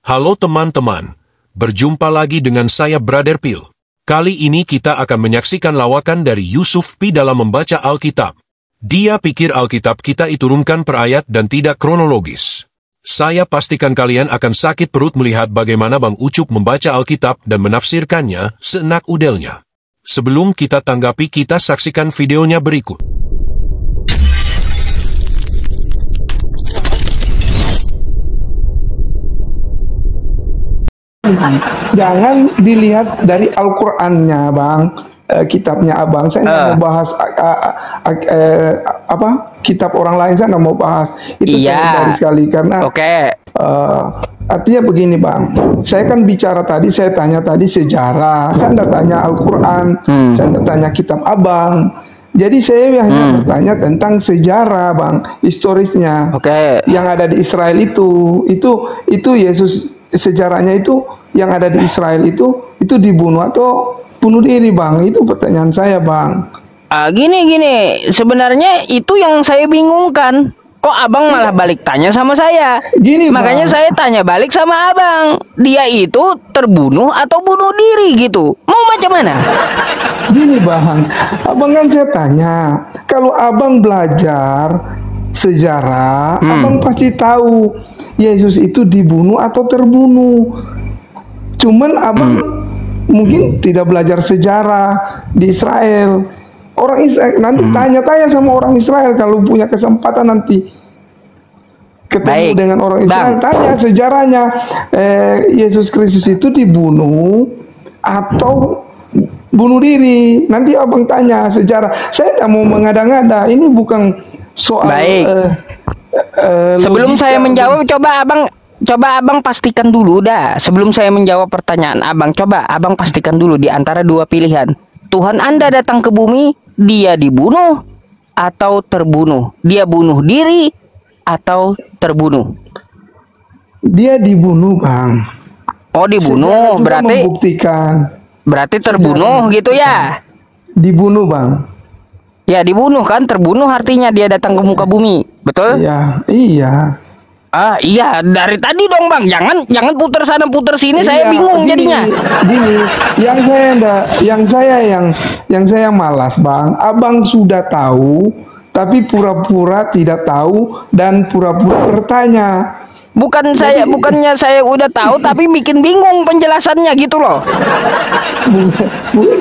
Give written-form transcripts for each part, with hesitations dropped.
Halo teman-teman, berjumpa lagi dengan saya Brother Phil. Kali ini kita akan menyaksikan lawakan dari Yusuf P dalam membaca Alkitab. Dia pikir Alkitab kita diturunkan per ayat dan tidak kronologis. Saya pastikan kalian akan sakit perut melihat bagaimana Bang Ucup membaca Alkitab dan menafsirkannya seenak udelnya. Sebelum kita tanggapi, kita saksikan videonya berikut. Jangan dilihat dari Al-Qur'annya, Bang. Kitabnya Abang. Saya nggak mau bahas kitab orang lain, saya nggak mau bahas. Itu saya sekali karena artinya begini, Bang. Saya kan bicara tadi, saya tanya tadi sejarah. Saya nggak tanya Al-Qur'an, saya nggak tanya kitab Abang. Jadi saya hanya bertanya tentang sejarah, Bang, historisnya. Yang ada di Israel itu Yesus, sejarahnya itu yang ada di Israel itu dibunuh atau bunuh diri, Bang? Itu pertanyaan saya, Bang. Gini, sebenarnya itu yang saya bingungkan. Kok Abang malah balik tanya sama saya? Makanya Bang, saya tanya balik sama Abang. Dia itu terbunuh atau bunuh diri gitu? Mau macam mana? Gini, Bang. Abang kan saya tanya, kalau Abang belajar sejarah, Abang pasti tahu Yesus itu dibunuh atau terbunuh. Cuman Abang mungkin tidak belajar sejarah di Israel. Orang Israel nanti tanya-tanya sama orang Israel kalau punya kesempatan nanti ketemu dengan orang Israel, tanya sejarahnya, Yesus Kristus itu dibunuh atau bunuh diri. Nanti Abang tanya sejarah. Saya tidak mau mengada-ngada. Ini bukan soal sebelum saya menjawab, coba Abang pastikan dulu dah. Sebelum saya menjawab pertanyaan Abang, coba Abang pastikan dulu di antara dua pilihan. Tuhan Anda datang ke bumi, dia dibunuh atau terbunuh? Dia bunuh diri atau terbunuh? Dia dibunuh, Bang. Oh, dibunuh, berarti membuktikan. Berarti terbunuh gitu ya? Dibunuh, Bang. Ya, dibunuh kan, terbunuh artinya dia datang ke muka bumi, betul? Iya. Iya, dari tadi dong, Bang. Jangan putar sana putar sini, saya bingung jadinya. Gini, yang saya malas, Bang. Abang sudah tahu, tapi pura-pura tidak tahu dan pura-pura bertanya. Bukannya saya udah tahu tapi bikin bingung penjelasannya gitu loh.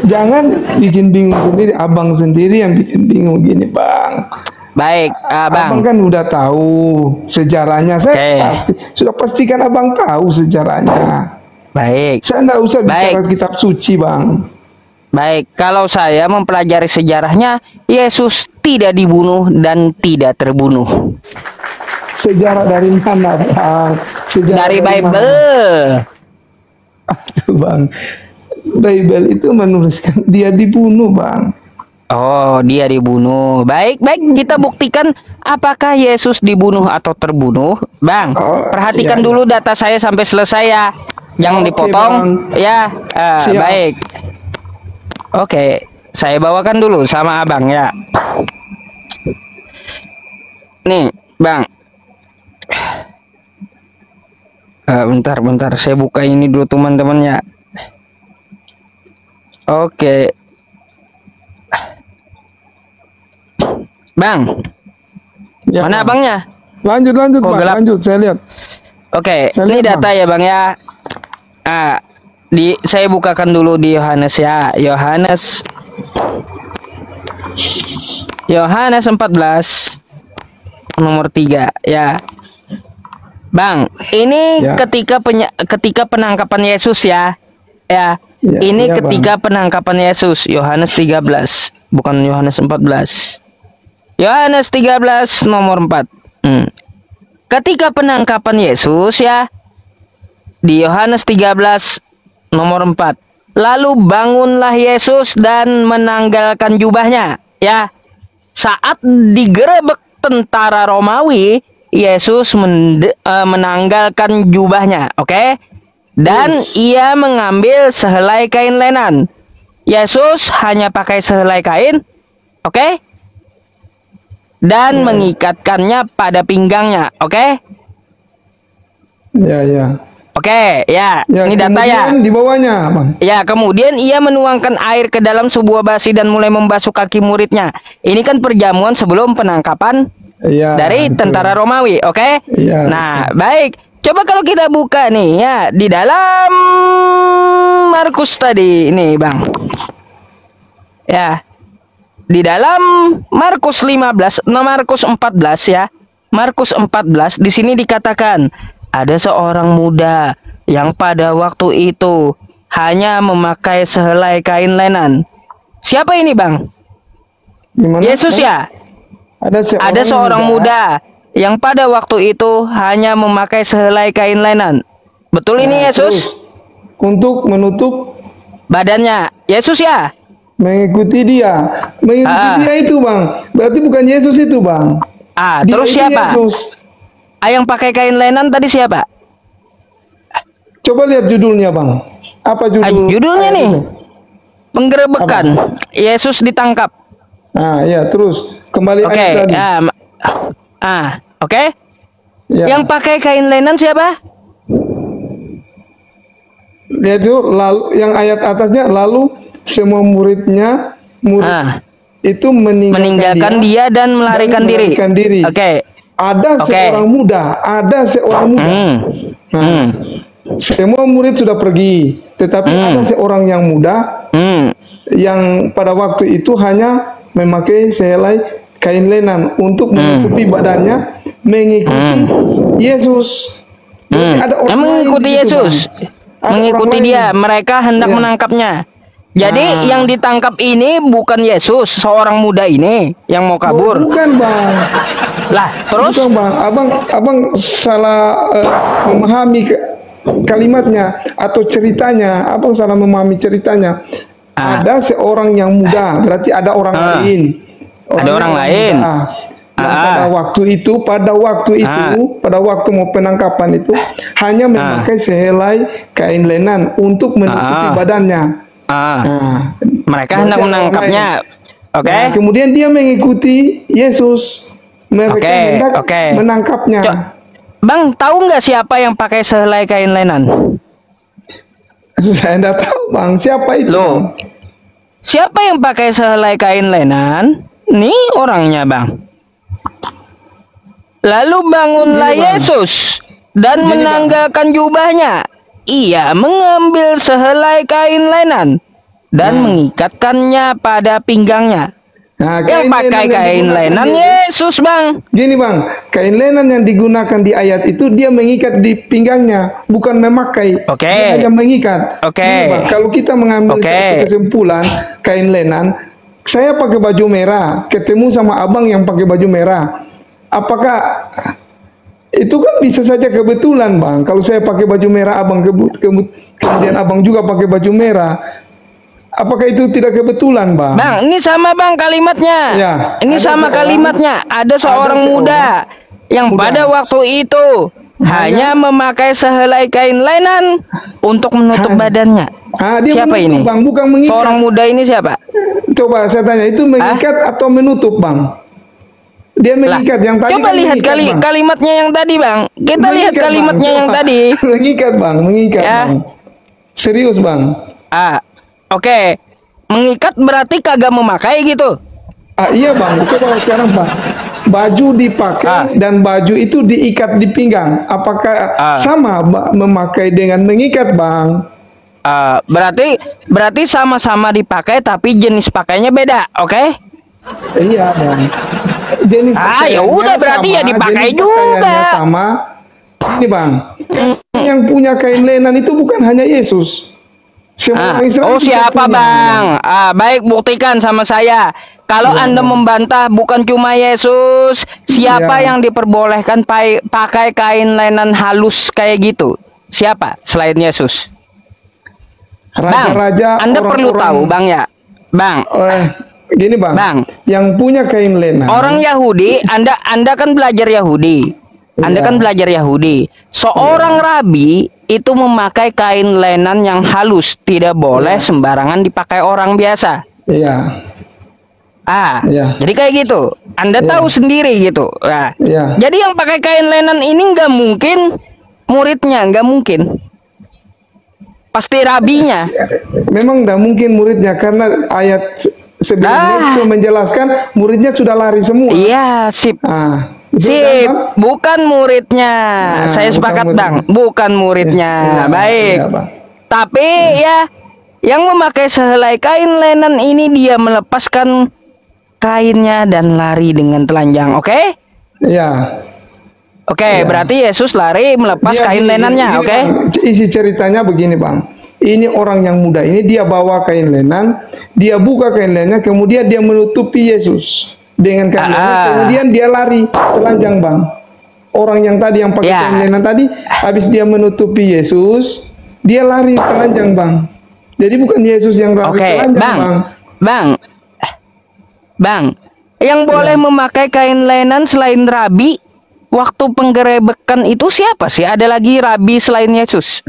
Jangan bikin bingung sendiri, Abang sendiri yang bikin bingung gini, Bang. Baik, Bang. Abang kan udah tahu sejarahnya. Saya sudah pastikan Abang tahu sejarahnya. Baik. Saya nggak usah bicara kitab suci, Bang. Baik, kalau saya mempelajari sejarahnya, Yesus tidak dibunuh dan tidak terbunuh. Sejarah dari mana, Bang? Dari Bible. Aduh, Bang. Bible itu menuliskan dia dibunuh, Bang. Oh, dia dibunuh. Baik, kita buktikan apakah Yesus dibunuh atau terbunuh. Bang, perhatikan dulu data saya sampai selesai ya. Jangan dipotong, Bang. Ya. Baik. Oke, saya bawakan dulu sama Abang ya. Nih, Bang. Bentar, saya buka ini dulu teman-teman ya. Oke. Bang, ya, mana Bang. Abangnya? Lanjut, Bang. Lanjut, saya lihat. Oke, ini data, Bang. Ya, Bang ya. Saya bukakan dulu di Yohanes ya. Yohanes 14 nomor 3 ya. Bang, ini ketika penangkapan Yesus ya. Ini ketika penangkapan Yesus, Yohanes 13, bukan Yohanes 14. Yohanes 13 nomor 4. Ketika penangkapan Yesus ya, di Yohanes 13 nomor 4. Lalu bangunlah Yesus dan menanggalkan jubahnya ya. Saat digerebek tentara Romawi, Yesus menanggalkan jubahnya, oke? Dan ia mengambil sehelai kain lenan. Yesus hanya pakai sehelai kain, oke? Dan mengikatkannya pada pinggangnya, oke? Ya. Oke, ya, Ya, ini data ya. kemudian di bawahnya, Bang. Ya, kemudian ia menuangkan air ke dalam sebuah basi dan mulai membasuh kaki muridnya. Ini kan perjamuan sebelum penangkapan Iya. dari betul. tentara Romawi, oke? Iya, Nah, baik. Coba kalau kita buka nih ya di dalam Markus tadi, ini Bang. Ya. Di dalam Markus 15, Markus 14 ya. Markus 14 di sini dikatakan ada seorang muda yang pada waktu itu hanya memakai sehelai kain lenan. Siapa ini, Bang? Gimana? Yesus ya? Ada seorang muda yang pada waktu itu hanya memakai sehelai kain lenan. Betul ini Yesus? Terus, untuk menutup Badannya. Yesus ya? mengikuti dia itu, Bang. Berarti bukan Yesus itu, Bang. Dia Terus itu siapa? Yesus. Yang pakai kain lenan tadi siapa? Coba lihat judulnya, Bang. Apa Judulnya ayat nih. itu? Penggerebekan. Yesus ditangkap. Ya, terus kembali Oke. ayat tadi. Oke. Ya. Yang pakai kain lenan siapa? Lihat itu, lalu yang ayat atasnya, lalu semua murid itu meninggalkan dia dan melarikan diri. Oke. Ada seorang muda. Semua murid sudah pergi, tetapi ada seorang yang muda yang pada waktu itu hanya memakai sehelai kain lenan untuk menutupi badannya, mengikuti Yesus. Ada orang mengikuti lain di situ, Yesus, Bang. mengikuti dia. Mereka hendak Iya. menangkapnya. Jadi yang ditangkap ini bukan Yesus, seorang muda ini yang mau kabur. Bukan, Bang. Lah, terus? Bukan, Bang. Abang salah memahami kalimatnya atau ceritanya. Abang salah memahami ceritanya. Ada seorang yang muda, berarti ada orang lain. Ada orang lain. Pada waktu mau penangkapan itu hanya memakai sehelai kain lenan untuk menutupi badannya. Mereka hendak menangkapnya. Oke. Nah, kemudian dia mengikuti Yesus. Mereka hendak menangkapnya. Bang, tahu nggak siapa yang pakai sehelai kain lenan? Saya tidak tahu, Bang. Siapa itu? Loh, siapa yang pakai sehelai kain lenan? Nih orangnya, Bang. Lalu bangunlah Yesus dan menanggalkan jubahnya. Ia mengambil sehelai kain lenan dan mengikatkannya pada pinggangnya. Yang pakai kain lenan Yesus, Bang. Gini, Bang, kain lenan yang digunakan di ayat itu dia mengikat di pinggangnya, bukan memakai. Dia hanya mengikat. Gini, Bang, kalau kita mengambil satu kesimpulan kain lenan, saya pakai baju merah, ketemu sama abang yang pakai baju merah. Apakah itu kan bisa saja kebetulan, Bang. Kalau saya pakai baju merah, abang kemudian abang juga pakai baju merah. Apakah itu tidak kebetulan, Bang? Bang, ini sama, Bang, kalimatnya. Ya, ini sama kalimatnya. Ada seorang muda yang pada waktu itu hanya memakai sehelai kain lenan untuk menutup badannya. Siapa ini? Bang, bukan mengikat. Seorang muda ini siapa? Coba saya tanya, itu mengikat atau menutup, Bang? Dia mengikat yang tadi. Coba lihat kalimatnya yang tadi, Bang. Kita lihat kalimatnya yang tadi. Mengikat, Bang, mengikat, ya. Bang. Serius, Bang. Oke. Mengikat berarti kagak memakai gitu. Iya, Bang. Coba sekarang, Bang. Baju dipakai dan baju itu diikat di pinggang. Apakah sama memakai dengan mengikat, Bang? Berarti sama-sama dipakai tapi jenis pakainya beda, oke? Iya, Bang. Jenis ya udah berarti ya dipakai juga. Sama. Ini, Bang. Yang punya kain lenan itu bukan hanya Yesus. Siapa, Bang? Baik, buktikan sama saya. Kalau Anda membantah bukan cuma Yesus, siapa yang diperbolehkan pakai kain lenan halus kayak gitu? Siapa selain Yesus? Raja-raja, Anda perlu tahu, Bang, ya. Bang. Gini, Bang. Yang punya kain lenan. Orang Yahudi, Anda kan belajar Yahudi. Anda kan belajar Yahudi. Seorang rabi itu memakai kain lenan yang halus, tidak boleh sembarangan dipakai orang biasa. Iya. Jadi kayak gitu. Anda tahu sendiri gitu. Jadi yang pakai kain lenan ini nggak mungkin muridnya, nggak mungkin. Pasti rabinya. Memang nggak mungkin muridnya, karena ayat sebelumnya sudah menjelaskan muridnya sudah lari semua. Iya, sip. Sip, Kan, bukan muridnya. Saya sepakat, Bang. Bukan muridnya. Baik. Iya, Bang. Tapi ya, yang memakai sehelai kain lenan ini dia melepaskan kainnya dan lari dengan telanjang. Oke? Iya. Oke, berarti Yesus lari melepas kain lenannya. Oke? Isi ceritanya begini, Bang. Ini orang yang muda ini, dia bawa kain lenan, dia buka kain lenannya, kemudian dia menutupi Yesus dengan kain lenan, kemudian dia lari telanjang, Bang. Orang yang tadi yang pakai kain lenan tadi, habis dia menutupi Yesus, dia lari telanjang, Bang. Jadi bukan Yesus yang lari telanjang, Bang. Bang, yang boleh memakai kain lenan selain rabi waktu penggerebekan itu siapa sih? Ada lagi rabi selain Yesus?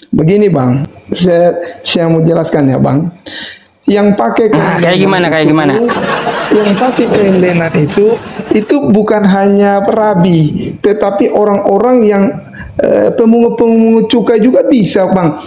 Begini, Bang, saya mau jelaskan ya, Bang. Yang pakai kayak gimana? Yang pakai kain lenan itu bukan hanya rabi, tetapi orang-orang yang pemungut cukai juga bisa, Bang.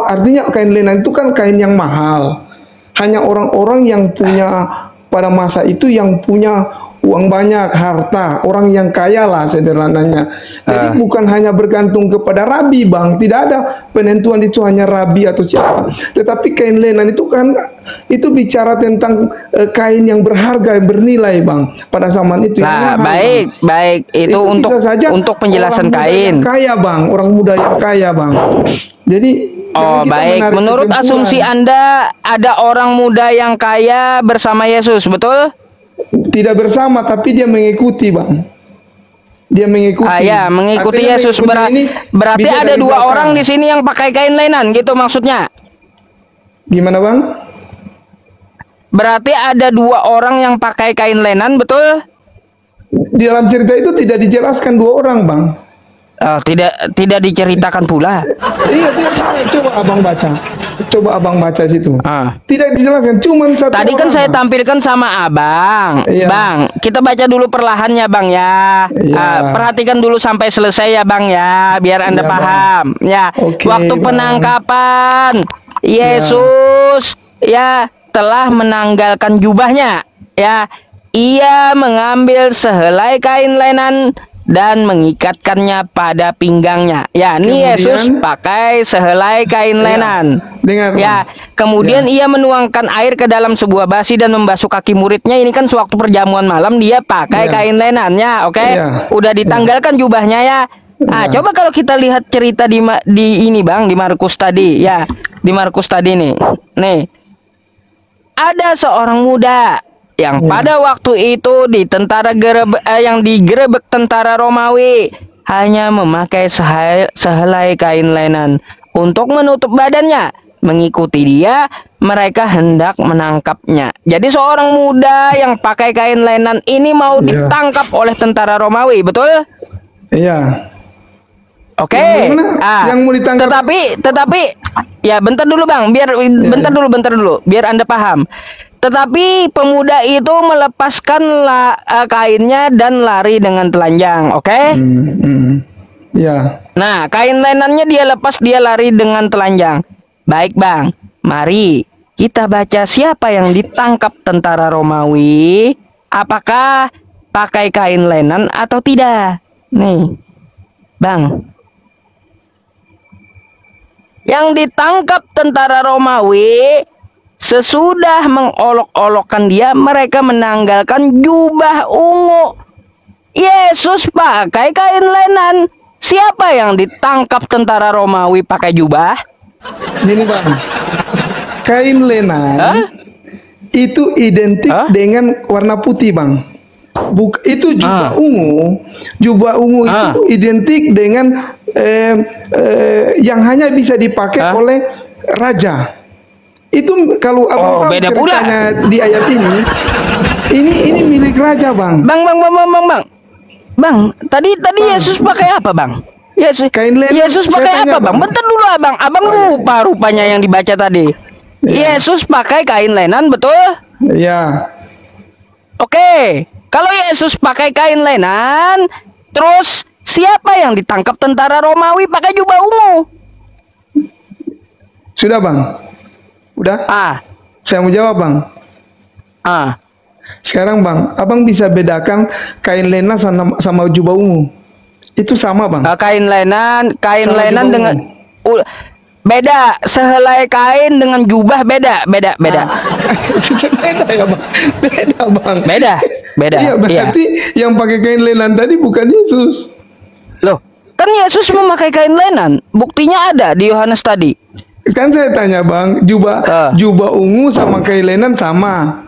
Artinya kain lenan itu kan kain yang mahal. Hanya orang-orang yang punya pada masa itu, yang punya uang banyak, harta, orang yang kaya lah sederhananya. Jadi bukan hanya bergantung kepada rabi, Bang. Tidak ada penentuan itu hanya rabi atau siapa. Tetapi kain lenan itu kan, itu bicara tentang kain yang berharga, bernilai, Bang. Pada zaman itu. Nah, baik. Itu untuk penjelasan kain. Kaya, Bang. Orang muda yang kaya, Bang. Jadi baik. Menurut asumsi Anda, ada orang muda yang kaya bersama Yesus, betul? Tidak bersama, tapi dia mengikuti, Bang. Dia mengikuti. Mengikuti Yesus. Berarti ada dua orang di sini yang pakai kain lenan, gitu maksudnya? Gimana, Bang? Berarti ada dua orang yang pakai kain lenan, betul? Di dalam cerita itu tidak dijelaskan dua orang, Bang. Tidak diceritakan pula. Iya, coba Abang baca situ. Tidak dijelaskan, cuma satu. Tadi kan saya tampilkan sama Abang. Bang, kita baca dulu perlahannya, Bang, ya. Perhatikan dulu sampai selesai ya, Bang, ya, biar Anda paham. Ya, waktu penangkapan Yesus telah menanggalkan jubahnya. Ya, ia mengambil sehelai kain lenan dan mengikatkannya pada pinggangnya. Ya, ini Yesus pakai sehelai kain lenan. Kemudian ia menuangkan air ke dalam sebuah basi dan membasuh kaki muridnya. Ini kan sewaktu perjamuan malam dia pakai kain lenannya. Udah ditanggalkan jubahnya ya. Coba kalau kita lihat cerita di ini, Bang, di Markus tadi. Ya, di Markus tadi nih. Ada seorang muda yang pada waktu itu di yang digerebek tentara Romawi hanya memakai sehelai kain lenan untuk menutup badannya. Mengikuti dia, mereka hendak menangkapnya. Jadi seorang muda yang pakai kain lenan ini mau ditangkap oleh tentara Romawi, betul? Iya. Oke. Yang mau ditangkap. Tetapi ya bentar dulu, Bang, bentar dulu biar Anda paham. Tetapi pemuda itu melepaskan kainnya dan lari dengan telanjang, oke? Nah, kain lenannya dia lepas, dia lari dengan telanjang. Baik, Bang, mari kita baca siapa yang ditangkap tentara Romawi. Apakah pakai kain lenan atau tidak? Nih, Bang. Yang ditangkap tentara Romawi, sesudah mengolok-olokkan dia, mereka menanggalkan jubah ungu. Yesus pakai kain lenan. Siapa yang ditangkap tentara Romawi pakai jubah? Gini, Bang. Kain lenan itu identik dengan warna putih, Bang. Itu jubah ungu. Jubah ungu itu identik dengan yang hanya bisa dipakai oleh raja. Itu kalau abang beda pula di ayat ini milik raja, Bang. Bang, tadi Yesus pakai apa, Bang? Yesus pakai apa, Bang? Bentar dulu, abang lupa rupanya yang dibaca tadi. Yesus pakai kain lenan, betul? Iya. Oke, kalau Yesus pakai kain lenan, terus Siapa yang ditangkap tentara Romawi pakai jubah ungu? Sudah Bang. Udah? Saya mau jawab Bang. Sekarang Bang, Abang bisa bedakan kain lena sama jubah ungu. Itu sama Bang. Kain lenan dengan beda. Sehelai kain dengan jubah beda. Beda ya Bang. Beda Bang. Beda. Iya, berarti yang pakai kain lenan tadi bukan Yesus. Loh, kan Yesus memakai kain lenan. Buktinya ada di Yohanes tadi. Kan saya tanya Bang, jubah ungu sama kain lenan sama.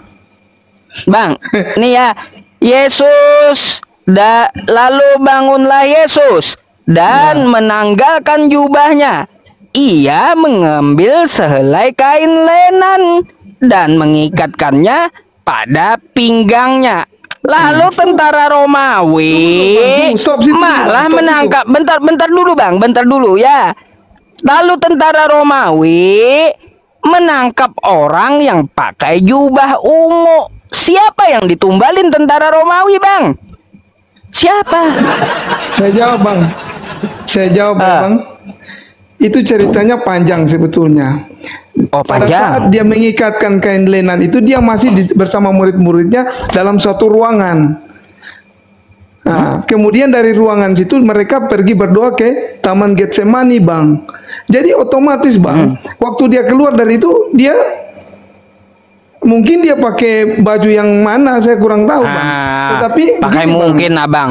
Bang, nih ya, Yesus lalu bangunlah Yesus dan menanggalkan jubahnya. Ia mengambil sehelai kain lenan dan mengikatkannya pada pinggangnya. Lalu tentara Romawi malah menangkap. Bentar dulu ya. Lalu tentara Romawi menangkap orang yang pakai jubah ungu. Siapa yang ditumbalin tentara Romawi, Bang? Siapa? Saya jawab Bang. Itu ceritanya panjang sebetulnya. Pada saat dia mengikatkan kain lenan itu, dia masih bersama murid-muridnya dalam suatu ruangan. Nah, kemudian dari ruangan situ mereka pergi berdoa ke Taman Getsemani Bang. Jadi otomatis Bang, waktu dia keluar dari itu, dia mungkin dia pakai baju yang mana saya kurang tahu Bang. Tetapi pakai mungkin Bang. Abang.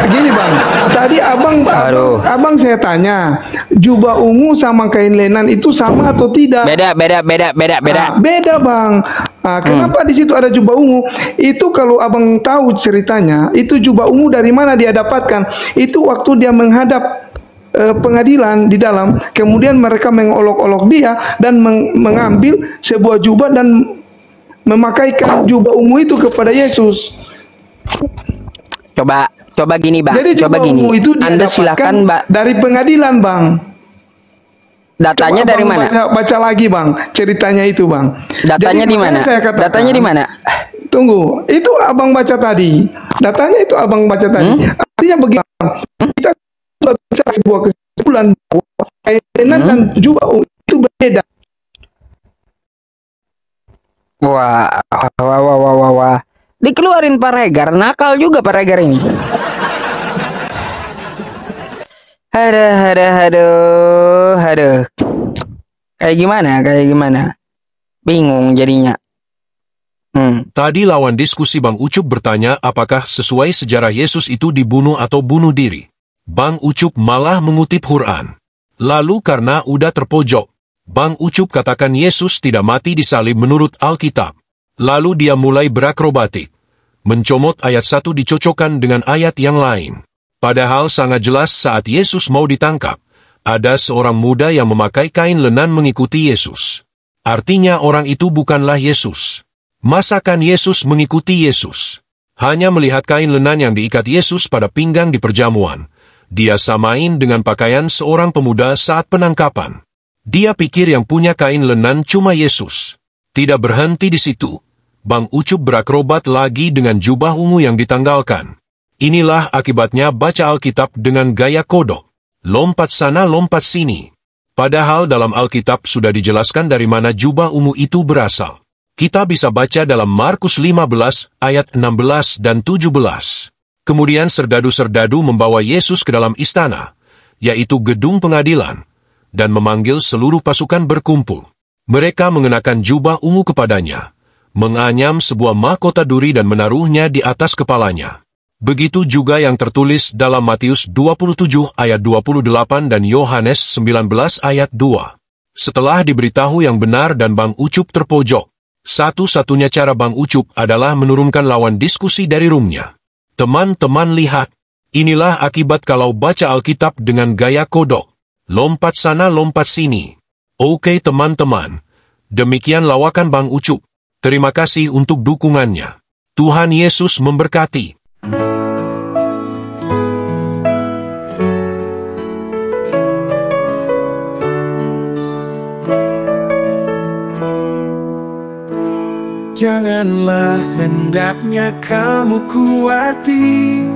Gini Bang, tadi abang saya tanya, jubah ungu sama kain lenan itu sama atau tidak? Beda. Beda Bang. Kenapa di situ ada jubah ungu? Itu kalau abang tahu ceritanya, itu jubah ungu dari mana dia dapatkan? Itu waktu dia menghadap pengadilan di dalam, kemudian mereka mengolok-olok dia dan mengambil sebuah jubah dan memakaikan jubah ungu itu kepada Yesus. Coba gini Bang. Jadi coba gini. Itu Anda silakan dari pengadilan Bang. Datanya dari mana? Baca lagi Bang, ceritanya itu Bang. Datanya di mana? Datanya di mana? Tunggu, itu abang baca tadi. Datanya itu abang baca tadi. Artinya begini, kita baca sebuah kesimpulan bahwa kain lenan dan jubah ungu itu berbeda. Wah. Dikeluarin Pak Regar, nakal juga Pak Regar ini. Aduh. Kayak gimana? Bingung jadinya. Tadi lawan diskusi Bang Ucup bertanya apakah sesuai sejarah Yesus itu dibunuh atau bunuh diri. Bang Ucup malah mengutip Quran. Lalu karena udah terpojok, Bang Ucup katakan Yesus tidak mati disalib menurut Alkitab. Lalu dia mulai berakrobatik, mencomot ayat 1 dicocokkan dengan ayat yang lain. Padahal sangat jelas saat Yesus mau ditangkap, ada seorang muda yang memakai kain lenan mengikuti Yesus. Artinya orang itu bukanlah Yesus. Masakan Yesus mengikuti Yesus? Hanya melihat kain lenan yang diikat Yesus pada pinggang di perjamuan, dia samain dengan pakaian seorang pemuda saat penangkapan. Dia pikir yang punya kain lenan cuma Yesus. Tidak berhenti di situ. Bang Ucup berakrobat lagi dengan jubah ungu yang ditanggalkan. Inilah akibatnya baca Alkitab dengan gaya kodok. Lompat sana, lompat sini. Padahal dalam Alkitab sudah dijelaskan dari mana jubah ungu itu berasal. Kita bisa baca dalam Markus 15 ayat 16 dan 17. Kemudian serdadu-serdadu membawa Yesus ke dalam istana, yaitu gedung pengadilan, dan memanggil seluruh pasukan berkumpul. Mereka mengenakan jubah ungu kepadanya, menganyam sebuah mahkota duri dan menaruhnya di atas kepalanya. Begitu juga yang tertulis dalam Matius 27 ayat 28 dan Yohanes 19 ayat 2. Setelah diberitahu yang benar dan Bang Ucup terpojok, satu-satunya cara Bang Ucup adalah menurunkan lawan diskusi dari roomnya. Teman-teman lihat, inilah akibat kalau baca Alkitab dengan gaya kodok. Lompat sana, lompat sini. Oke teman-teman, demikian lawakan Bang Ucup. Terima kasih untuk dukungannya. Tuhan Yesus memberkati. Janganlah hendaknya kamu kuati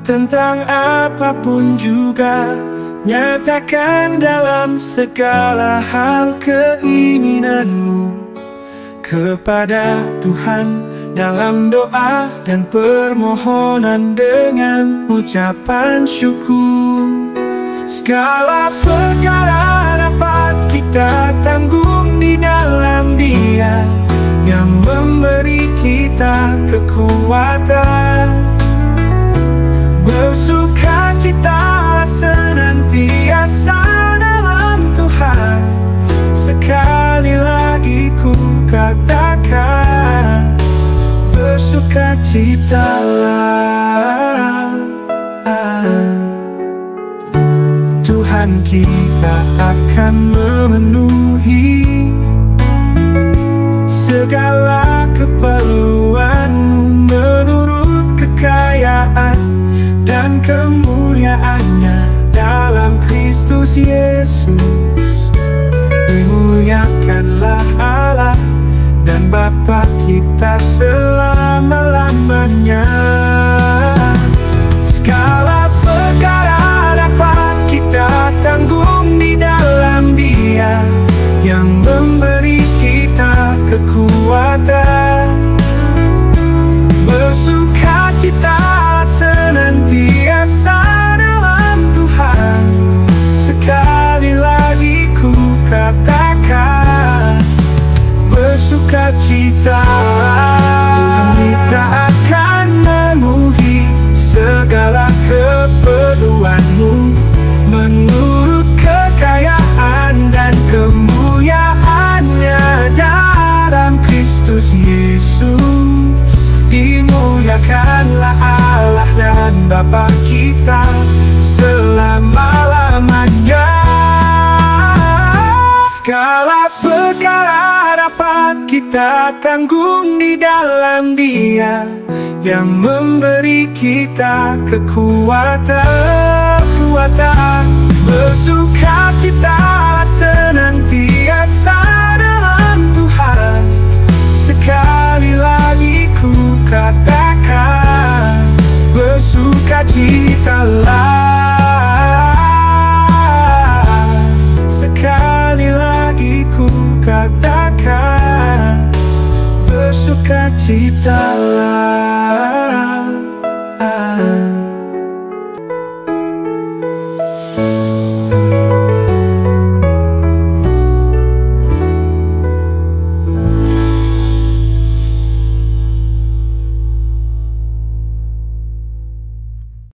tentang apapun juga, nyatakan dalam segala hal keinginanmu kepada Tuhan dalam doa dan permohonan dengan ucapan syukur. Segala perkara dapat kita tanggung di dalam Dia yang memberi kita kekuatan. Bersukacita senantiasa dalam Tuhan. Sekali lagi ku katakan, bersukacitalah. Tuhan kita akan memenuhi segala keperluanmu menurut kekayaan dan kemuliaannya dalam Kristus Yesus. Dimuliakanlah Allah dan Bapa kita selama-lamanya. Segala perkara dapat kita tanggung di dalam Dia yang memberi kita kekuatan. Bersukacita senantiasa dalam Tuhan. Sekali lagi ku katakan, bersukacita. Kita akan memenuhi segala keperluanmu menurut kekayaan dan kemuliaannya dalam Kristus Yesus. Dimuliakanlah Allah dan Bapa kita selama-lamanya. Segala perkara dapat kita tanggung di dalam Dia yang memberi kita kekuatan.